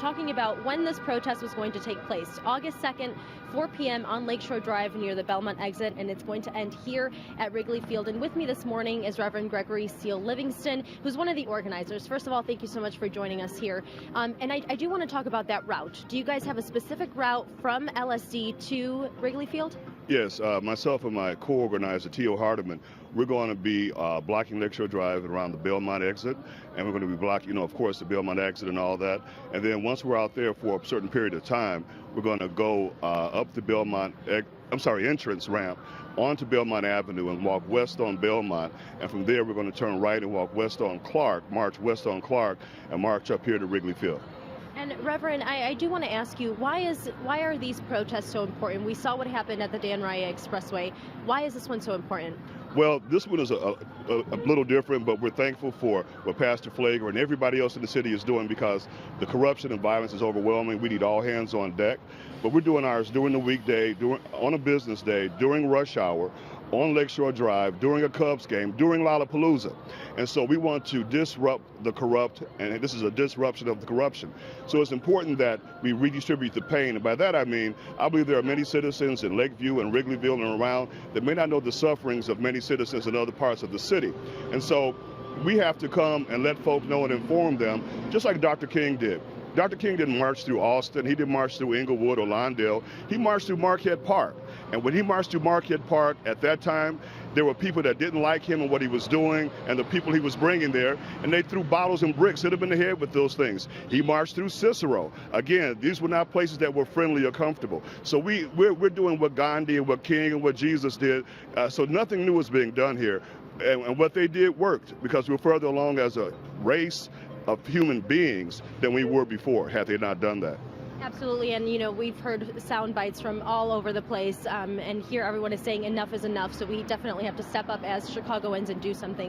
talking about when this protest was going to take place. August 2nd, 4 p.m. on Lakeshore Drive near the Belmont exit, and it's going to end here at Wrigley Field. And with me this morning is Reverend Gregory Seal Livingston, who's one of the organizers. First of all, thank you so much for joining us here. And I do want to talk about that route. Do you guys have a specific route from LSD to Wrigley Field? Yes, myself and my co-organizer, T.O. Hardiman, we're going to be blocking Lakeshore Drive around the Belmont exit, and we're going to be blocking, of course, the Belmont exit and all that. And then once we're out there for a certain period of time, we're going to go up the Belmont, entrance ramp onto Belmont Avenue and walk west on Belmont. And from there, we're going to turn right and walk west on Clark, march west on Clark, and march up here to Wrigley Field. And Reverend, I do want to ask you, why are these protests so important? We saw what happened at the Dan Raya Expressway. Why is this one so important? Well, this one is a little different, but we're thankful for what Pastor Flager and everybody else in the city is doing, because the corruption and violence is overwhelming. We need all hands on deck. But we're doing ours during the weekday, on a business day, during rush hour, on Lakeshore Drive, during a Cubs game, during Lollapalooza. And so we want to disrupt the corrupt, and this is a disruption of the corruption. So it's important that we redistribute the pain. And by that I mean, I believe there are many citizens in Lakeview and Wrigleyville and around that may not know the sufferings of many citizens in other parts of the city. And so we have to come and let folk know and inform them, just like Dr. King did. Dr. King didn't march through Austin. He didn't march through Inglewood or Lawndale. He marched through Marquette Park. And when he marched through Marquette Park at that time, there were people that didn't like him and what he was doing and the people he was bringing there, and they threw bottles and bricks, hit him in the head with those things. He marched through Cicero. Again, these were not places that were friendly or comfortable. So we're doing what Gandhi and what King and what Jesus did. So nothing new is being done here. And what they did worked, because we're further along as a race of human beings than we were before, had they not done that. Absolutely, and we've heard sound bites from all over the place, and here everyone is saying enough is enough, so we definitely have to step up as Chicagoans and do something.